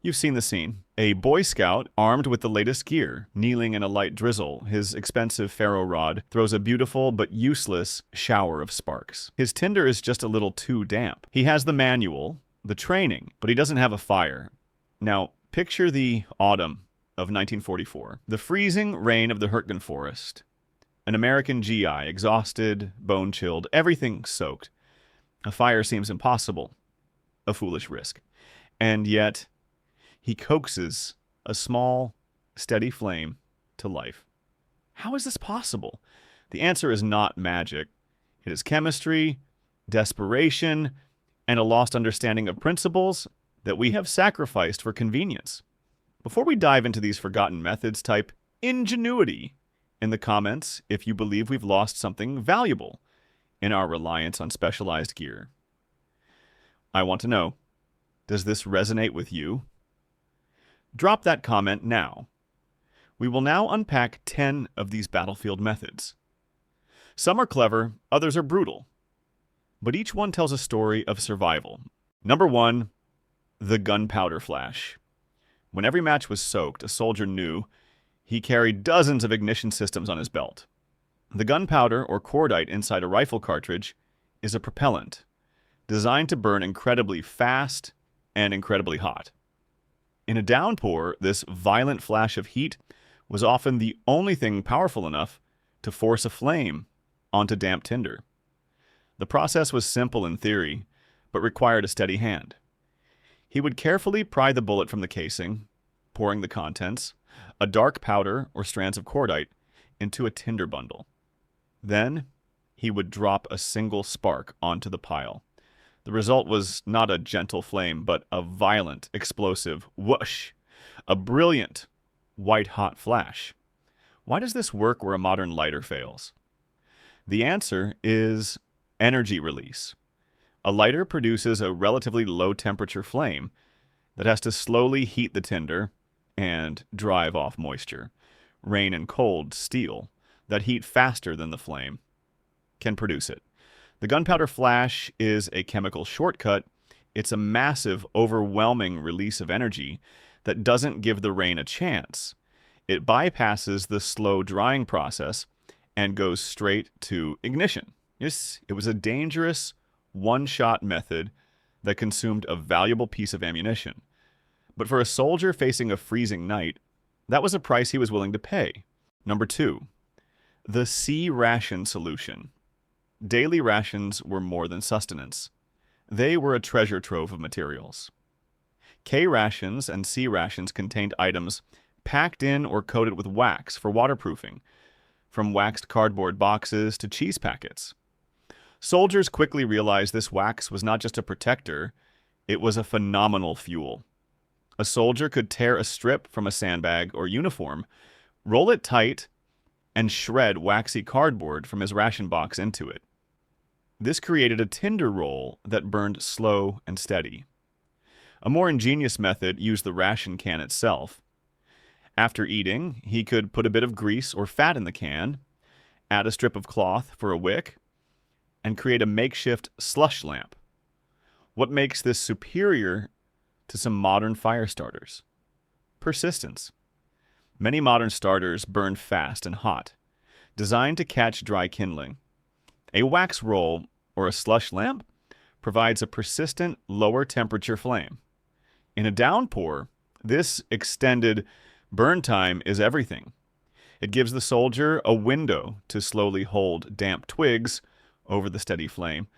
You've seen the scene. A Boy Scout, armed with the latest gear, kneeling in a light drizzle, his expensive ferro rod throws a beautiful but useless shower of sparks. His tinder is just a little too damp. He has the manual, the training, but he doesn't have a fire. Now, picture the autumn of 1944, the freezing rain of the Hurtgen Forest. An American GI, exhausted, bone-chilled, everything soaked. A fire seems impossible, a foolish risk. And yet, he coaxes a small, steady flame to life. How is this possible? The answer is not magic. It is chemistry, desperation, and a lost understanding of principles that we have sacrificed for convenience. Before we dive into these forgotten methods, type ingenuity in the comments if you believe we've lost something valuable in our reliance on specialized gear. I want to know, does this resonate with you? Drop that comment now. We will now unpack 10 of these battlefield methods. Some are clever, others are brutal, but each one tells a story of survival. Number 1, the gunpowder flash. When every match was soaked, a soldier knew he carried dozens of ignition systems on his belt. The gunpowder, or cordite, inside a rifle cartridge is a propellant designed to burn incredibly fast and incredibly hot. In a downpour, this violent flash of heat was often the only thing powerful enough to force a flame onto damp tinder. The process was simple in theory, but required a steady hand. He would carefully pry the bullet from the casing, pouring the contents, a dark powder or strands of cordite, into a tinder bundle. Then, he would drop a single spark onto the pile. The result was not a gentle flame, but a violent, explosive whoosh, a brilliant, white-hot flash. Why does this work where a modern lighter fails? The answer is energy release. A lighter produces a relatively low-temperature flame that has to slowly heat the tinder and drive off moisture. Rain and cold steel that heat faster than the flame can produce it. The gunpowder flash is a chemical shortcut. It's a massive, overwhelming release of energy that doesn't give the rain a chance. It bypasses the slow drying process and goes straight to ignition. Yes, it was a dangerous, one-shot method that consumed a valuable piece of ammunition. But for a soldier facing a freezing night, that was a price he was willing to pay. Number 2, the C ration solution. Daily rations were more than sustenance. They were a treasure trove of materials. K rations and C rations contained items packed in or coated with wax for waterproofing, from waxed cardboard boxes to cheese packets. Soldiers quickly realized this wax was not just a protector, it was a phenomenal fuel. A soldier could tear a strip from a sandbag or uniform, roll it tight, and shred waxy cardboard from his ration box into it. This created a tinder roll that burned slow and steady. A more ingenious method used the ration can itself. After eating, he could put a bit of grease or fat in the can, add a strip of cloth for a wick, and create a makeshift slush lamp. What makes this superior to some modern fire starters? Persistence. Many modern starters burn fast and hot, designed to catch dry kindling. A wax roll or a slush lamp provides a persistent, lower temperature flame. In a downpour, this extended burn time is everything. It gives the soldier a window to slowly hold damp twigs over the steady flame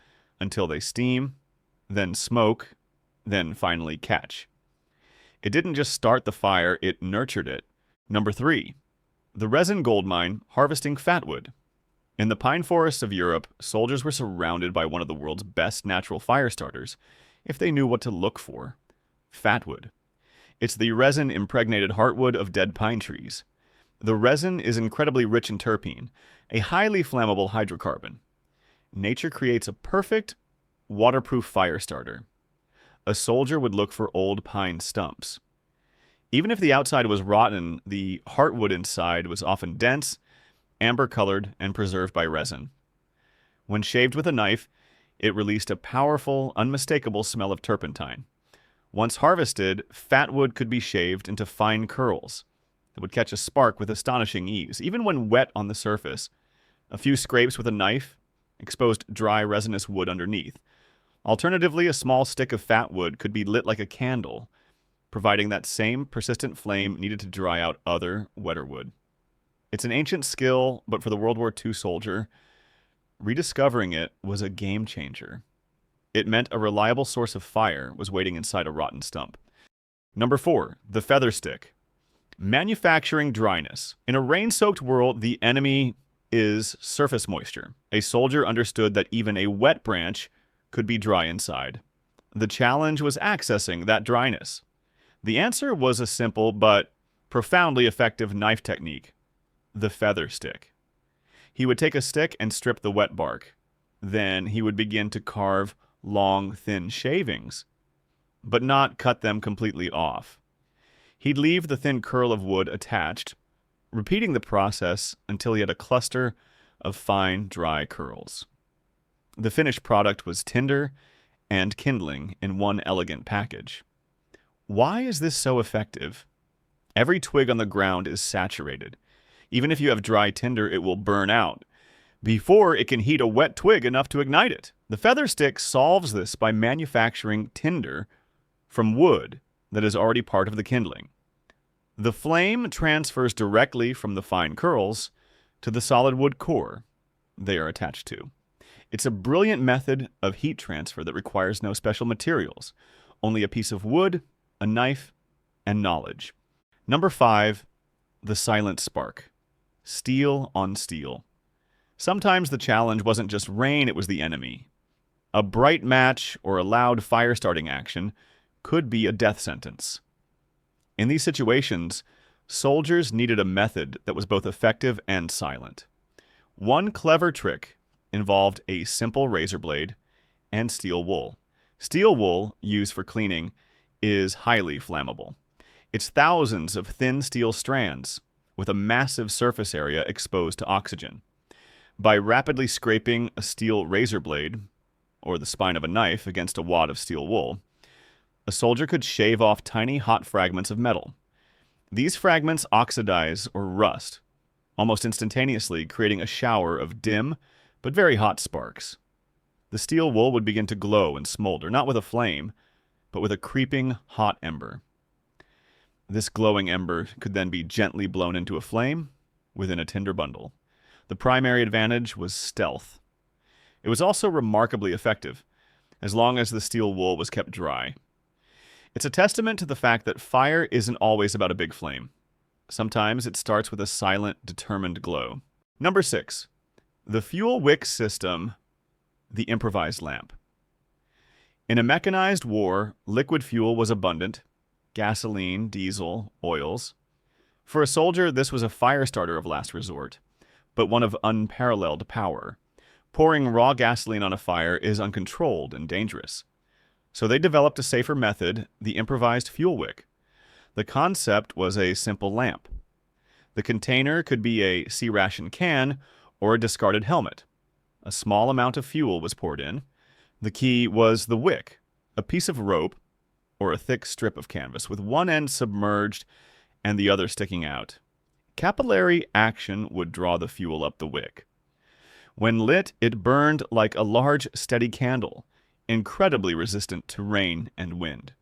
until they steam, then smoke, then finally catch. It didn't just start the fire, it nurtured it. Number 3, the resin gold mine harvesting fatwood. In the pine forests of Europe, soldiers were surrounded by one of the world's best natural fire starters, if they knew what to look for: fatwood. It's the resin-impregnated heartwood of dead pine trees. The resin is incredibly rich in terpene, a highly flammable hydrocarbon. Nature creates a perfect, waterproof fire starter. A soldier would look for old pine stumps. Even if the outside was rotten, the heartwood inside was often dense, amber-colored, and preserved by resin. When shaved with a knife, it released a powerful, unmistakable smell of turpentine. Once harvested, fat wood could be shaved into fine curls that would catch a spark with astonishing ease, even when wet on the surface. A few scrapes with a knife exposed dry resinous wood underneath. Alternatively, a small stick of fat wood could be lit like a candle, providing that same persistent flame needed to dry out other, wetter wood. It's an ancient skill, but for the World War II soldier, rediscovering it was a game changer. It meant a reliable source of fire was waiting inside a rotten stump. Number 4, the feather stick. Manufacturing dryness. In a rain-soaked world, the enemy is surface moisture. A soldier understood that even a wet branch could be dry inside. The challenge was accessing that dryness. The answer was a simple but profoundly effective knife technique, the feather stick. He would take a stick and strip the wet bark. Then he would begin to carve long, thin shavings, but not cut them completely off. He'd leave the thin curl of wood attached, repeating the process until he had a cluster of fine, dry curls. The finished product was tinder and kindling in one elegant package. Why is this so effective? Every twig on the ground is saturated. Even if you have dry tinder, it will burn out before it can heat a wet twig enough to ignite it. The feather stick solves this by manufacturing tinder from wood that is already part of the kindling. The flame transfers directly from the fine curls to the solid wood core they are attached to. It's a brilliant method of heat transfer that requires no special materials, only a piece of wood, a knife, and knowledge. Number 5, the silent spark. Steel on steel. Sometimes the challenge wasn't just rain, it was the enemy. A bright match or a loud fire-starting action could be a death sentence. In these situations, soldiers needed a method that was both effective and silent. One clever trick involved a simple razor blade and steel wool. Steel wool, used for cleaning, is highly flammable. It's thousands of thin steel strands with a massive surface area exposed to oxygen. By rapidly scraping a steel razor blade, or the spine of a knife, against a wad of steel wool, a soldier could shave off tiny hot fragments of metal. These fragments oxidize or rust almost instantaneously, creating a shower of dim but very hot sparks. The steel wool would begin to glow and smolder, not with a flame, but with a creeping hot ember. This glowing ember could then be gently blown into a flame within a tinder bundle. The primary advantage was stealth. It was also remarkably effective, as long as the steel wool was kept dry. It's a testament to the fact that fire isn't always about a big flame. Sometimes it starts with a silent, determined glow. Number 6, the fuel wick system, the improvised lamp. In a mechanized war, liquid fuel was abundant: gasoline, diesel, oils. For a soldier, this was a fire starter of last resort, but one of unparalleled power. Pouring raw gasoline on a fire is uncontrolled and dangerous. So they developed a safer method, the improvised fuel wick. The concept was a simple lamp. The container could be a C-ration can or a discarded helmet. A small amount of fuel was poured in. The key was the wick, a piece of rope or a thick strip of canvas with one end submerged and the other sticking out. Capillary action would draw the fuel up the wick. When lit, it burned like a large, steady candle, incredibly resistant to rain and wind.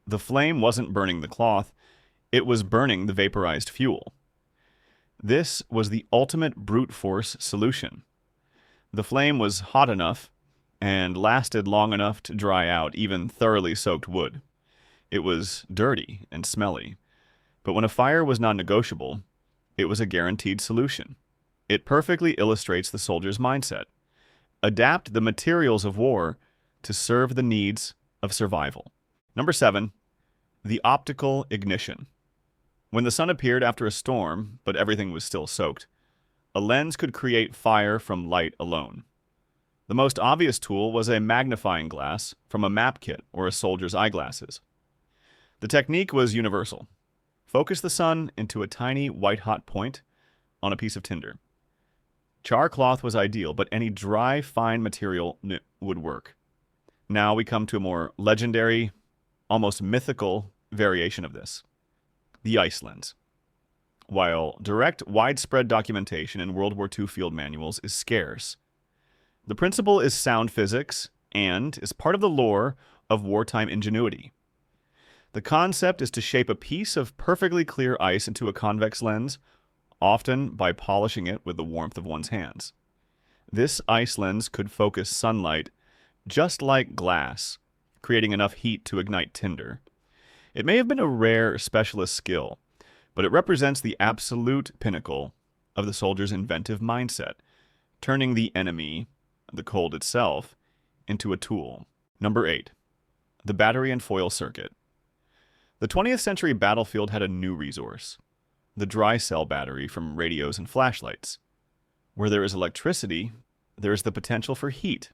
The flame wasn't burning the cloth, it was burning the vaporized fuel. This was the ultimate brute force solution. The flame was hot enough and lasted long enough to dry out even thoroughly soaked wood. It was dirty and smelly, but when a fire was non-negotiable, it was a guaranteed solution. It perfectly illustrates the soldier's mindset. Adapt the materials of war to serve the needs of survival. Number 7, the optical ignition. When the sun appeared after a storm, but everything was still soaked, a lens could create fire from light alone. The most obvious tool was a magnifying glass from a map kit or a soldier's eyeglasses. The technique was universal. Focus the sun into a tiny white-hot point on a piece of tinder. Char cloth was ideal, but any dry, fine material would work. Now we come to a more legendary almost mythical variation of this, the ice lens. While direct, widespread documentation in World War II field manuals is scarce, the principle is sound physics and is part of the lore of wartime ingenuity. The concept is to shape a piece of perfectly clear ice into a convex lens, often by polishing it with the warmth of one's hands. This ice lens could focus sunlight just like glass, creating enough heat to ignite tinder. It may have been a rare specialist skill, but it represents the absolute pinnacle of the soldier's inventive mindset, turning the enemy, the cold itself, into a tool. Number 8. The battery and foil circuit. The 20th century battlefield had a new resource, the dry cell battery from radios and flashlights. Where there is electricity, there is the potential for heat.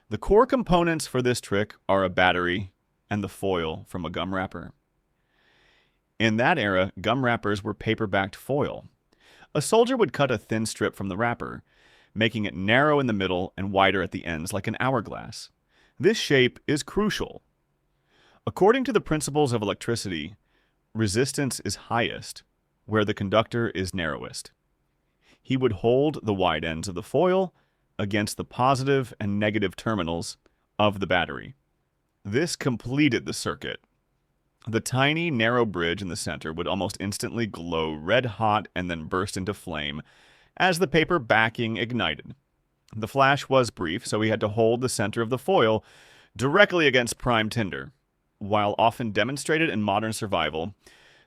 The core components for this trick are a battery and the foil from a gum wrapper. In that era, gum wrappers were paper-backed foil. A soldier would cut a thin strip from the wrapper, making it narrow in the middle and wider at the ends like an hourglass. This shape is crucial. According to the principles of electricity, resistance is highest where the conductor is narrowest. He would hold the wide ends of the foil against the positive and negative terminals of the battery. This completed the circuit. The tiny, narrow bridge in the center would almost instantly glow red hot and then burst into flame as the paper backing ignited. The flash was brief, so he had to hold the center of the foil directly against prime tinder. While often demonstrated in modern survival,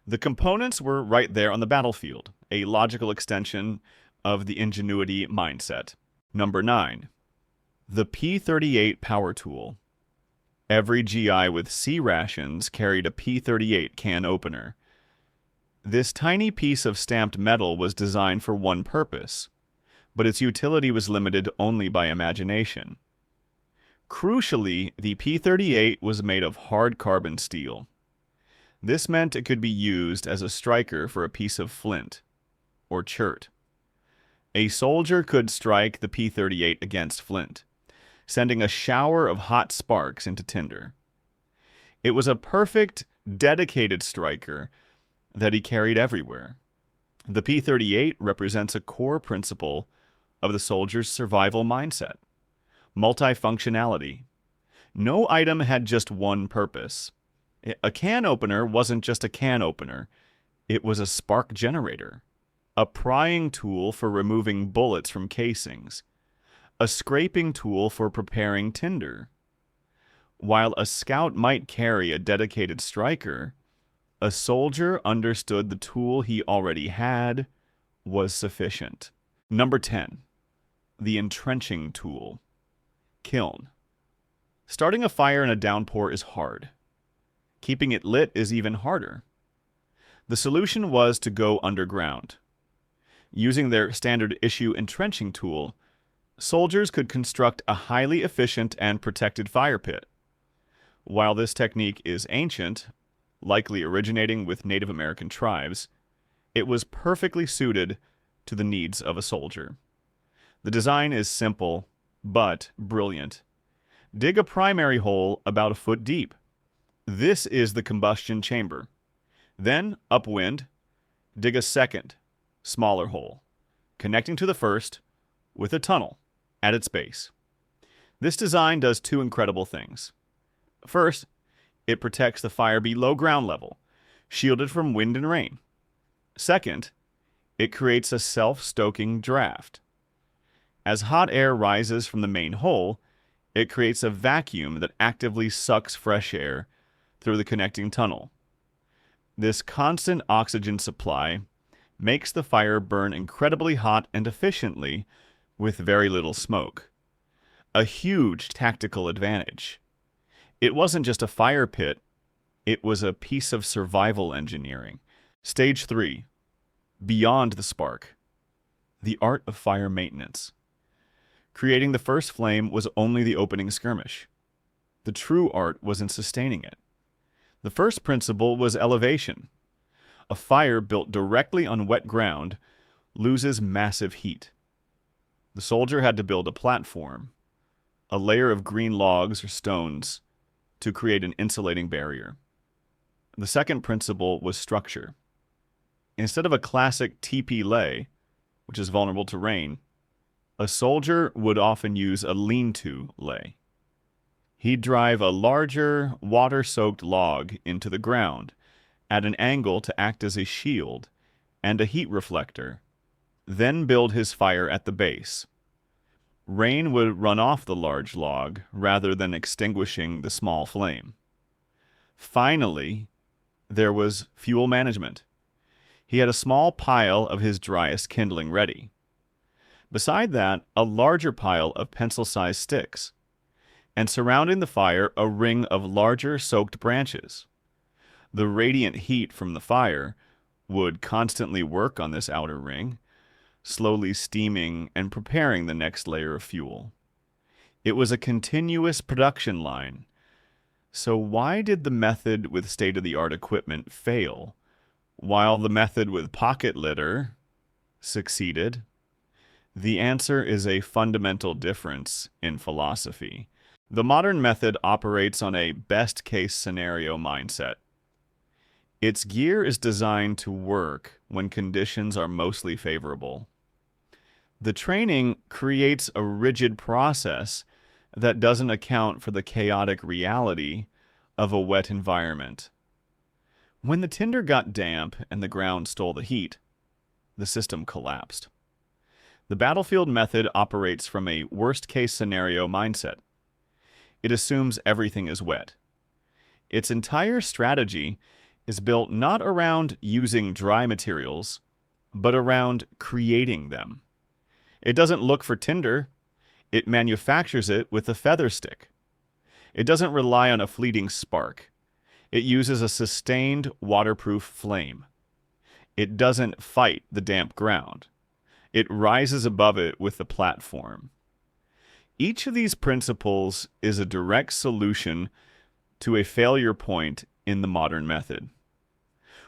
the components were right there on the battlefield, a logical extension of the ingenuity mindset. Number 9. The P-38 power tool. Every GI with C rations carried a P-38 can opener. This tiny piece of stamped metal was designed for one purpose, but its utility was limited only by imagination. Crucially, the P-38 was made of hard carbon steel. This meant it could be used as a striker for a piece of flint, or chert. A soldier could strike the P-38 against flint, sending a shower of hot sparks into tinder. It was a perfect, dedicated striker that he carried everywhere. The P-38 represents a core principle of the soldier's survival mindset: multifunctionality. No item had just one purpose. A can opener wasn't just a can opener. It was a spark generator, a prying tool for removing bullets from casings, a scraping tool for preparing tinder. While a scout might carry a dedicated striker, a soldier understood the tool he already had was sufficient. Number 10. The entrenching tool. Kiln. Starting a fire in a downpour is hard. Keeping it lit is even harder. The solution was to go underground. Using their standard issue entrenching tool, soldiers could construct a highly efficient and protected fire pit. While this technique is ancient, likely originating with Native American tribes, it was perfectly suited to the needs of a soldier. The design is simple, but brilliant. Dig a primary hole about a foot deep. This is the combustion chamber. Then, upwind, dig a second, smaller hole, connecting to the first with a tunnel at its base. This design does two incredible things. First, it protects the fire below ground level, shielded from wind and rain. Second, it creates a self-stoking draft. As hot air rises from the main hole, it creates a vacuum that actively sucks fresh air through the connecting tunnel. This constant oxygen supply makes the fire burn incredibly hot and efficiently with very little smoke. A huge tactical advantage. It wasn't just a fire pit, it was a piece of survival engineering. Stage 3. Beyond the spark. The art of fire maintenance. Creating the first flame was only the opening skirmish. The true art was in sustaining it. The first principle was elevation. A fire built directly on wet ground loses massive heat. The soldier had to build a platform, a layer of green logs or stones, to create an insulating barrier. The second principle was structure. Instead of a classic teepee lay, which is vulnerable to rain, a soldier would often use a lean-to lay. He'd drive a larger, water-soaked log into the ground at an angle to act as a shield and a heat reflector, then build his fire at the base. Rain would run off the large log rather than extinguishing the small flame. Finally, there was fuel management. He had a small pile of his driest kindling ready. Beside that, a larger pile of pencil-sized sticks, and surrounding the fire, a ring of larger soaked branches. The radiant heat from the fire would constantly work on this outer ring, slowly steaming and preparing the next layer of fuel. It was a continuous production line. So why did the method with state-of-the-art equipment fail, while the method with pocket litter succeeded? The answer is a fundamental difference in philosophy. The modern method operates on a best-case scenario mindset. Its gear is designed to work when conditions are mostly favorable. The training creates a rigid process that doesn't account for the chaotic reality of a wet environment. When the tinder got damp and the ground stole the heat, the system collapsed. The battlefield method operates from a worst-case scenario mindset. It assumes everything is wet. Its entire strategy is built not around using dry materials, but around creating them. It doesn't look for tinder. It manufactures it with a feather stick. It doesn't rely on a fleeting spark. It uses a sustained waterproof flame. It doesn't fight the damp ground. It rises above it with the platform. Each of these principles is a direct solution to a failure point in the modern method.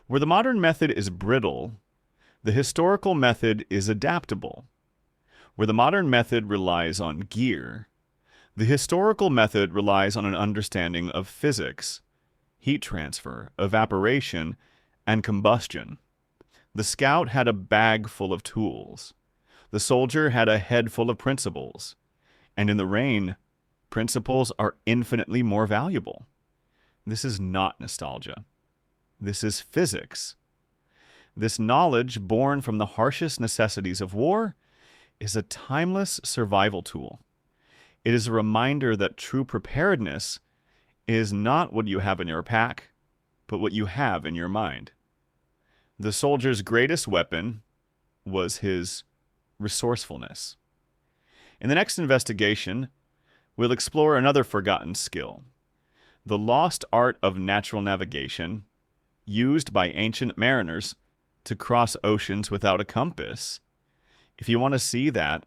Where the modern method is brittle, the historical method is adaptable. Where the modern method relies on gear, the historical method relies on an understanding of physics, heat transfer, evaporation, and combustion. The scout had a bag full of tools. The soldier had a head full of principles. And in the rain, principles are infinitely more valuable. This is not nostalgia. This is physics. This knowledge, born from the harshest necessities of war, is a timeless survival tool. It is a reminder that true preparedness is not what you have in your pack, but what you have in your mind. The soldier's greatest weapon was his resourcefulness. In the next investigation, we'll explore another forgotten skill, the lost art of natural navigation, used by ancient mariners to cross oceans without a compass. If you want to see that,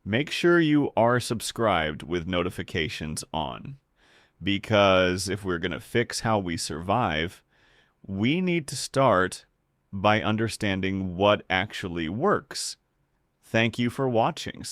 make sure you are subscribed with notifications on. Because if we're going to fix how we survive, we need to start by understanding what actually works. Thank you for watching.